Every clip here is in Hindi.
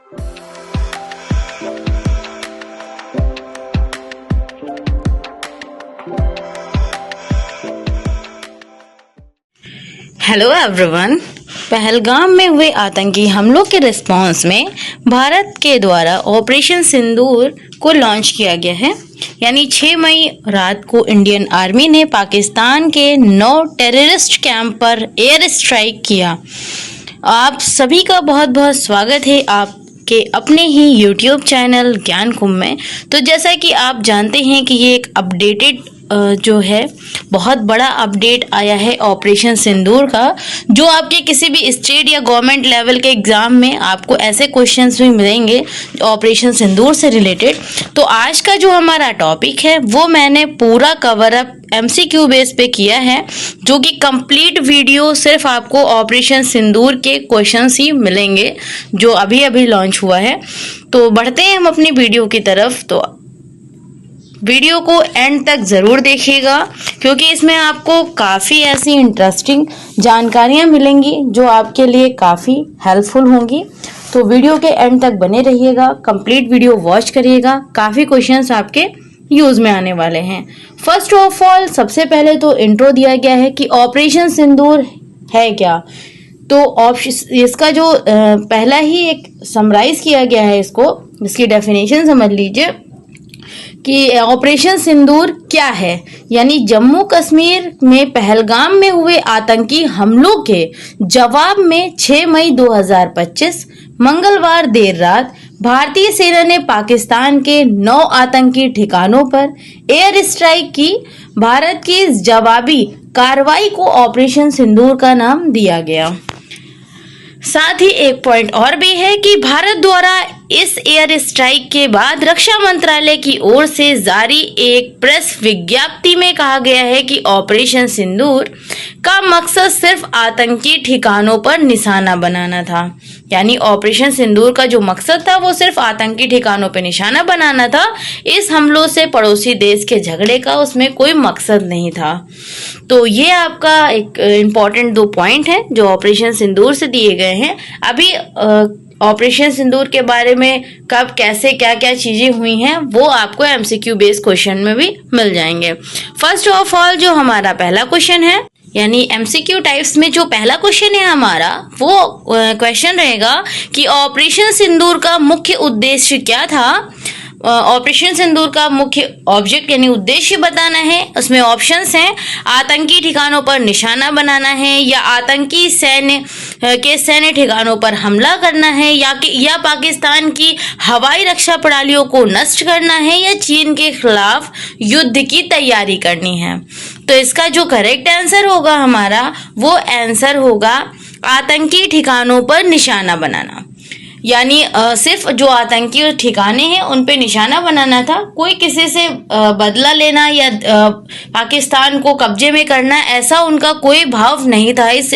Hello everyone. पहलगाम में हुए आतंकी हमलों के रिस्पांस में भारत के द्वारा ऑपरेशन सिंदूर को लॉन्च किया गया है। यानी 6 मई रात को इंडियन आर्मी ने पाकिस्तान के 9 टेररिस्ट कैंप पर एयर स्ट्राइक किया। आप सभी का बहुत बहुत स्वागत है आपके अपने ही यूट्यूब चैनल ज्ञान कुंभ में। तो जैसा कि आप जानते हैं कि ये एक अपडेटेड जो है बहुत बड़ा अपडेट आया है ऑपरेशन सिंदूर का, जो आपके किसी भी स्टेट या गवर्नमेंट लेवल के एग्जाम में आपको ऐसे क्वेश्चंस भी मिलेंगे ऑपरेशन सिंदूर से रिलेटेड। तो आज का जो हमारा टॉपिक है वो मैंने पूरा कवर अप MCQ बेस पे किया है, जो कि कंप्लीट वीडियो सिर्फ आपको ऑपरेशन सिंदूर के क्वेश्चंस ही मिलेंगे जो अभी अभी लॉन्च हुआ है। तो बढ़ते हैं हम अपनी वीडियो की तरफ। तो वीडियो को एंड तक ज़रूर देखिएगा, क्योंकि इसमें आपको काफ़ी ऐसी इंटरेस्टिंग जानकारियाँ मिलेंगी जो आपके लिए काफ़ी हेल्पफुल होंगी। तो वीडियो के एंड तक बने रहिएगा, कंप्लीट वीडियो वॉच करिएगा। काफ़ी क्वेश्चंस आपके यूज़ में आने वाले हैं। फर्स्ट ऑफ ऑल सबसे पहले तो इंट्रो दिया गया है कि ऑपरेशन सिंदूर है क्या। तो इसका जो पहला ही एक समराइज किया गया है, इसकी डेफिनेशन समझ लीजिए कि ऑपरेशन सिंदूर क्या है। यानी जम्मू कश्मीर में पहलगाम में हुए आतंकी हमलों के जवाब में 6 मई 2025 मंगलवार देर रात भारतीय सेना ने पाकिस्तान के 9 आतंकी ठिकानों पर एयर स्ट्राइक की। भारत की इस जवाबी कार्रवाई को ऑपरेशन सिंदूर का नाम दिया गया। साथ ही एक पॉइंट और भी है कि भारत द्वारा इस एयर स्ट्राइक के बाद रक्षा मंत्रालय की ओर से जारी एक प्रेस विज्ञप्ति में कहा गया है कि ऑपरेशन सिंदूर का मकसद सिर्फ आतंकी ठिकानों पर निशाना बनाना था। यानी ऑपरेशन सिंदूर का जो मकसद था वो सिर्फ आतंकी ठिकानों पर निशाना बनाना था। इस हमलों से पड़ोसी देश के झगड़े का उसमें कोई मकसद नहीं था। तो ये आपका एक इम्पॉर्टेंट 2 पॉइंट है जो ऑपरेशन सिंदूर से दिए गए हैं। अभी ऑपरेशन सिंदूर के बारे में कब कैसे क्या क्या चीजें हुई हैं वो आपको MCQ बेस्ड क्वेश्चन में भी मिल जाएंगे। फर्स्ट ऑफ ऑल जो हमारा पहला क्वेश्चन है, यानी MCQ टाइप्स में जो पहला क्वेश्चन है हमारा, वो क्वेश्चन रहेगा कि ऑपरेशन सिंदूर का मुख्य उद्देश्य क्या था। ऑपरेशन सिंदूर का मुख्य ऑब्जेक्ट यानी उद्देश्य बताना है। उसमें ऑप्शंस हैं, आतंकी ठिकानों पर निशाना बनाना है, या आतंकी सैन्य ठिकानों पर हमला करना है, या पाकिस्तान की हवाई रक्षा प्रणालियों को नष्ट करना है, या चीन के खिलाफ युद्ध की तैयारी करनी है। तो इसका जो करेक्ट आंसर होगा हमारा, वो आंसर होगा आतंकी ठिकानों पर निशाना बनाना। यानी सिर्फ जो आतंकी ठिकाने हैं उन पे निशाना बनाना था। कोई किसी से बदला लेना या पाकिस्तान को कब्जे में करना, ऐसा उनका कोई भाव नहीं था इस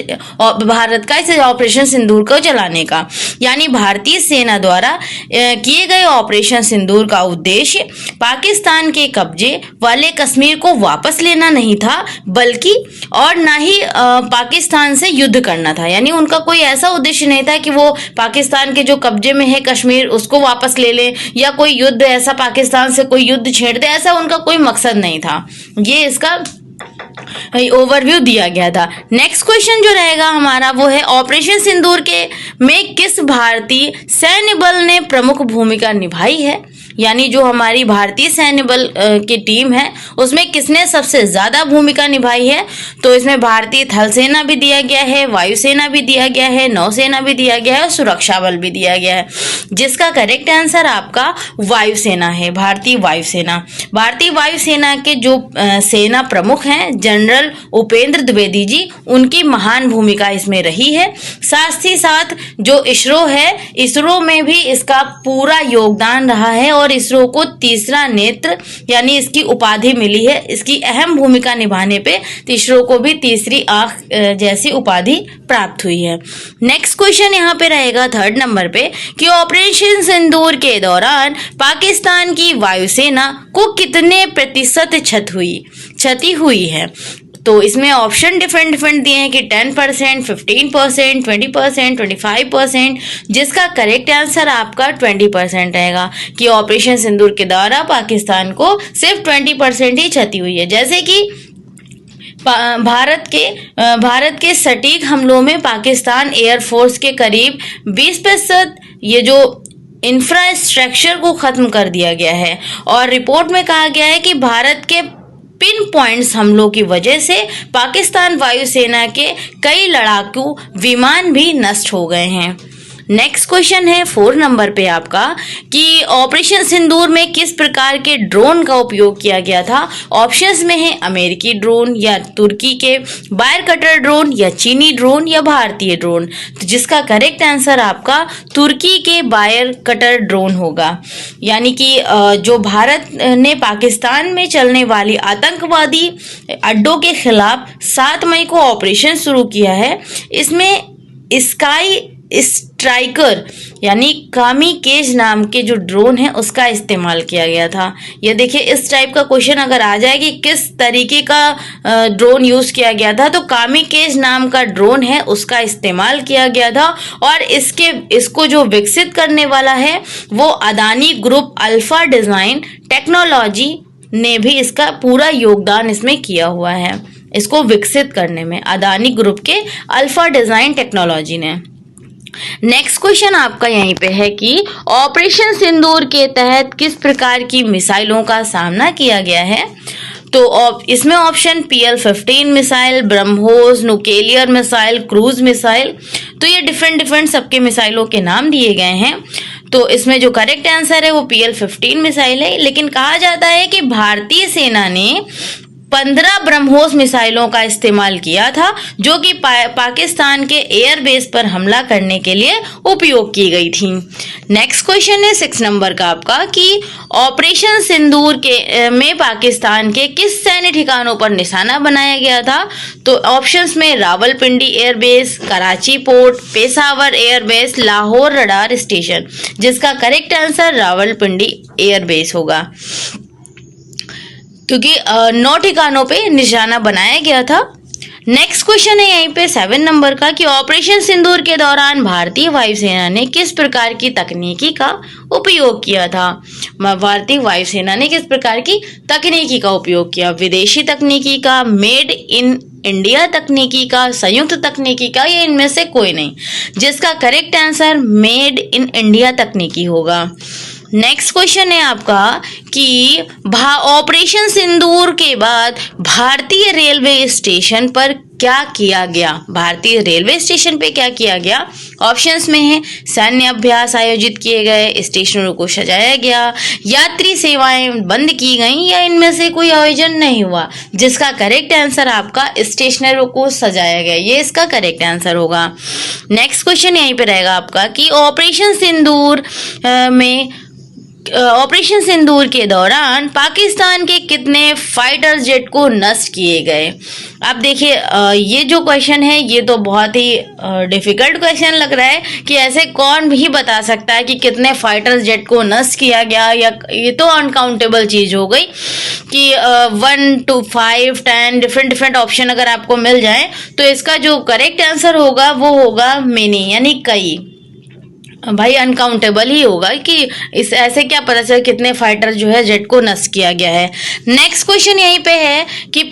भारत का इस ऑपरेशन सिंदूर को चलाने का। यानी भारतीय सेना द्वारा किए गए ऑपरेशन सिंदूर का उद्देश्य पाकिस्तान के कब्जे वाले कश्मीर को वापस लेना नहीं था, बल्कि और ना ही पाकिस्तान से युद्ध करना था। यानी उनका कोई ऐसा उद्देश्य नहीं था कि वो पाकिस्तान के जो कब्जे में है कश्मीर उसको वापस ले ले, या कोई युद्ध ऐसा पाकिस्तान से कोई युद्ध छेड़ दे, ऐसा उनका कोई मकसद नहीं था। ये इसका ओवरव्यू दिया गया था। नेक्स्ट क्वेश्चन जो रहेगा हमारा वो है ऑपरेशन सिंदूर के में किस भारतीय सैन्य बल ने प्रमुख भूमिका निभाई है। यानी जो हमारी भारतीय सैन्य बल की टीम है उसमें किसने सबसे ज्यादा भूमिका निभाई है। तो इसमें भारतीय थल सेना भी दिया गया है, वायुसेना भी दिया गया है, नौसेना भी दिया गया है और सुरक्षा बल भी दिया गया है, जिसका करेक्ट आंसर आपका वायुसेना है, भारतीय वायुसेना। भारतीय वायुसेना के जो सेना प्रमुख हैं जनरल उपेंद्र द्विवेदी जी, उनकी महान भूमिका इसमें रही है। साथ ही साथ जो इसरो है, इसरो में भी इसका पूरा योगदान रहा है और इसरो को तीसरा नेत्र यानी इसकी उपाधि मिली है। इसकी अहम भूमिका निभाने पे इसरो को भी तीसरी आंख जैसी उपाधि प्राप्त हुई है। नेक्स्ट क्वेश्चन यहाँ पे रहेगा 3rd नंबर पे कि ऑपरेशन सिंदूर के दौरान पाकिस्तान की वायुसेना को कितने प्रतिशत क्षति हुई है। तो इसमें ऑप्शन डिफरेंट डिफरेंट दिए हैं कि 10%, 15%, 20%, 25%, जिसका करेक्ट आंसर आपका 20% रहेगा कि ऑपरेशन सिंदूर के द्वारा पाकिस्तान को सिर्फ 20% ही क्षति हुई है। जैसे कि भारत के सटीक हमलों में पाकिस्तान एयरफोर्स के करीब 20% ये जो इंफ्रास्ट्रक्चर को खत्म कर दिया गया है, और रिपोर्ट में कहा गया है कि भारत के पिन पॉइंट्स हमलों की वजह से पाकिस्तान वायुसेना के कई लड़ाकू विमान भी नष्ट हो गए हैं। नेक्स्ट क्वेश्चन है 4 नंबर पे आपका कि ऑपरेशन सिंदूर में किस प्रकार के ड्रोन का उपयोग किया गया था। ऑप्शंस में है अमेरिकी ड्रोन, या तुर्की के वायर कटर ड्रोन, या चीनी ड्रोन, या भारतीय ड्रोन। तो जिसका करेक्ट आंसर आपका तुर्की के वायर कटर ड्रोन होगा। यानी कि जो भारत ने पाकिस्तान में चलने वाली आतंकवादी अड्डों के खिलाफ 7 मई को ऑपरेशन शुरू किया है, इसमें स्काई स्ट्राइकर यानी कामिकेज नाम के जो ड्रोन है उसका इस्तेमाल किया गया था। ये देखिए, इस टाइप का क्वेश्चन अगर आ जाए कि किस तरीके का ड्रोन यूज किया गया था, तो कामिकेज नाम का ड्रोन है उसका इस्तेमाल किया गया था। और इसको जो विकसित करने वाला है वो Adani group alpha design technology ने भी इसका पूरा योगदान इसमें किया हुआ है, इसको विकसित करने में अदानी ग्रुप के अल्फा डिजाइन टेक्नोलॉजी ने। नेक्स्ट क्वेश्चन आपका यहीं पे है कि ऑपरेशन सिंदूर के तहत किस प्रकार की मिसाइलों का सामना किया गया है। तो इसमें option PL-15 missile, BrahMos, nuclear missile, cruise missile, तो ये डिफरेंट सबके मिसाइलों के नाम दिए गए हैं। तो इसमें जो करेक्ट आंसर है वो PL-15 मिसाइल है। लेकिन कहा जाता है कि भारतीय सेना ने 15 ब्रह्मोस मिसाइलों का इस्तेमाल किया था, जो कि पाकिस्तान के एयरबेस पर हमला करने के लिए उपयोग की गई थी। नेक्स्ट क्वेश्चन है 6 नंबर का आपका कि ऑपरेशन सिंदूर में पाकिस्तान के किस सैन्य ठिकानों पर निशाना बनाया गया था। तो ऑप्शंस में Rawalpindi airbase, Karachi port, Peshawar airbase, Lahore radar station. जिसका करेक्ट आंसर रावलपिंडी एयरबेस होगा, क्योंकि 9 ठिकानों पे निशाना बनाया गया था। नेक्स्ट क्वेश्चन है यहीं पे 7 नंबर का कि ऑपरेशन सिंदूर के दौरान भारतीय वायुसेना ने किस प्रकार की तकनीकी का उपयोग किया था। भारतीय वायुसेना ने किस प्रकार की तकनीकी का उपयोग किया। विदेशी तकनीकी का, मेड इन इंडिया तकनीकी का, संयुक्त तकनीकी का, या इनमें से कोई नहीं। जिसका correct answer made in India तकनीकी होगा। नेक्स्ट क्वेश्चन है आपका कि ऑपरेशन सिंदूर के बाद भारतीय रेलवे स्टेशन पर क्या किया गया। भारतीय रेलवे स्टेशन पे क्या किया गया। ऑप्शंस में है सैन्य अभ्यास आयोजित किए गए, स्टेशनों को सजाया गया, यात्री सेवाएं बंद की गई, या इनमें से कोई आयोजन नहीं हुआ। जिसका करेक्ट आंसर आपका स्टेशनरों को सजाया गया, ये इसका करेक्ट आंसर होगा। नेक्स्ट क्वेश्चन यहीं पे रहेगा आपका कि ऑपरेशन सिंदूर के दौरान पाकिस्तान के कितने फाइटर जेट को नष्ट किए गए। अब देखिए, ये जो क्वेश्चन है ये तो बहुत ही डिफिकल्ट क्वेश्चन लग रहा है कि ऐसे कौन भी बता सकता है कि कितने फाइटर जेट को नष्ट किया गया, या ये तो अनकाउंटेबल चीज हो गई कि 1 to 5, 10 डिफरेंट ऑप्शन अगर आपको मिल जाए तो इसका जो करेक्ट आंसर होगा वो होगा मेनी, यानी कई। भाई अनकाउंटेबल ही होगा कि इस ऐसे क्या पता चले कितने फाइटर जो है जेट को नष्ट किया गया है। नेक्स्ट क्वेश्चन यहीं पे है कि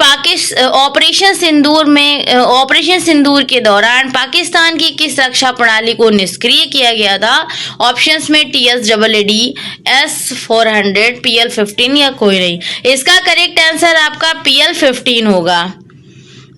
ऑपरेशन सिंदूर के दौरान पाकिस्तान की किस रक्षा प्रणाली को निष्क्रिय किया गया था। ऑप्शंस में TSAAD, S-400, PL-15 या कोई नहीं। इसका करेक्ट आंसर आपका PL-15 होगा।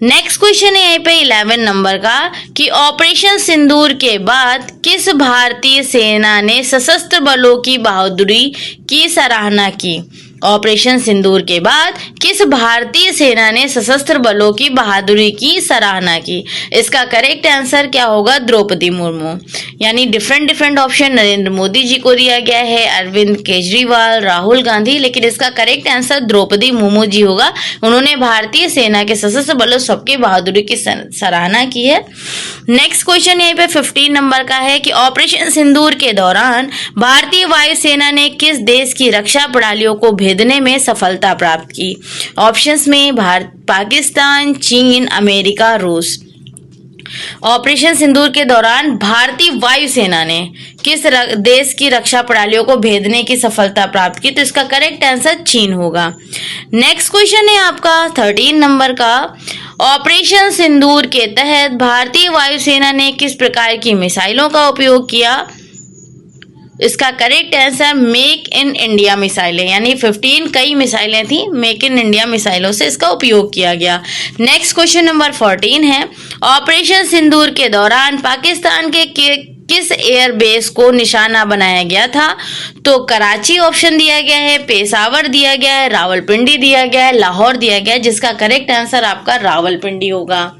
नेक्स्ट क्वेश्चन है यहीं पे 11 नंबर का कि ऑपरेशन सिंदूर के बाद किस भारतीय सेना ने सशस्त्र बलों की बहादुरी की सराहना की। ऑपरेशन सिंदूर के बाद किस भारतीय सेना ने सशस्त्र बलों की बहादुरी की सराहना की। इसका करेक्ट आंसर क्या होगा, द्रौपदी मुर्मू। यानी डिफरेंट ऑप्शन नरेंद्र मोदी जी को दिया गया है, अरविंद केजरीवाल, राहुल गांधी, लेकिन इसका करेक्ट आंसर द्रौपदी मुर्मू जी होगा। उन्होंने भारतीय सेना के सशस्त्र बलों सबकी बहादुरी की सराहना की है। नेक्स्ट क्वेश्चन यहीं पे 15 नंबर का है कि ऑपरेशन सिंदूर के दौरान भारतीय वायुसेना ने किस देश की रक्षा प्रणालियों को भेदने में सफलता प्राप्त की? ऑप्शंस में भारत, पाकिस्तान, चीन, अमेरिका, रूस। ऑपरेशन सिंदूर के दौरान भारतीय वायुसेना ने किस देश की रक्षा प्रणालियों को भेदने की सफलता प्राप्त की? तो इसका करेक्ट आंसर चीन होगा। नेक्स्ट क्वेश्चन है आपका 13 नंबर का। ऑपरेशन सिंदूर के तहत भारतीय वायुसेना ने किस प्रकार की मिसाइलों का उपयोग किया? इसका correct answer make in India मिसाइलें, यानी 15 कई मिसाइलें थी, मेक इन इंडिया मिसाइलों से इसका उपयोग किया गया। नेक्स्ट क्वेश्चन नंबर 14 है। ऑपरेशन सिंदूर के दौरान पाकिस्तान के किस एयर बेस को निशाना बनाया गया था? तो कराची ऑप्शन दिया गया है, पेशावर दिया गया है, रावलपिंडी दिया गया है, लाहौर दिया गया है, जिसका करेक्ट आंसर आपका रावलपिंडी होगा।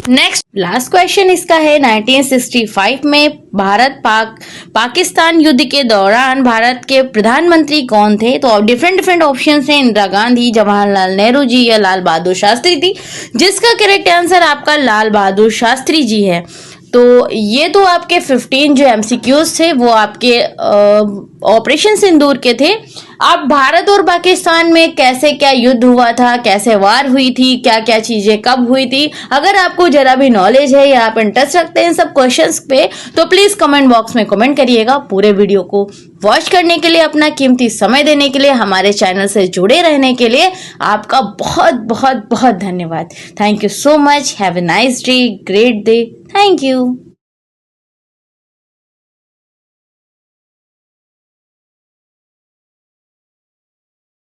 नेक्स्ट लास्ट क्वेश्चन इसका है 1965 में भारत पाकिस्तान युद्ध के दौरान भारत के प्रधानमंत्री कौन थे? तो डिफरेंट ऑप्शन हैं, इंदिरा गांधी, जवाहरलाल नेहरू जी या लाल बहादुर शास्त्री थी, जिसका करेक्ट आंसर आपका लाल बहादुर शास्त्री जी है। तो ये तो आपके 15 जो एमसीक्यूज थे वो आपके ऑपरेशन सिंदूर के थे। अब भारत और पाकिस्तान में कैसे क्या युद्ध हुआ था, कैसे वार हुई थी, क्या क्या चीजें कब हुई थी, अगर आपको जरा भी नॉलेज है या आप इंटरेस्ट रखते हैं इन सब क्वेश्चंस पे, तो प्लीज कमेंट बॉक्स में कमेंट करिएगा। पूरे वीडियो को वॉच करने के लिए, अपना कीमती समय देने के लिए, हमारे चैनल से जुड़े रहने के लिए आपका बहुत बहुत बहुत धन्यवाद। Thank you so much. Have a nice day, great day. Thank you.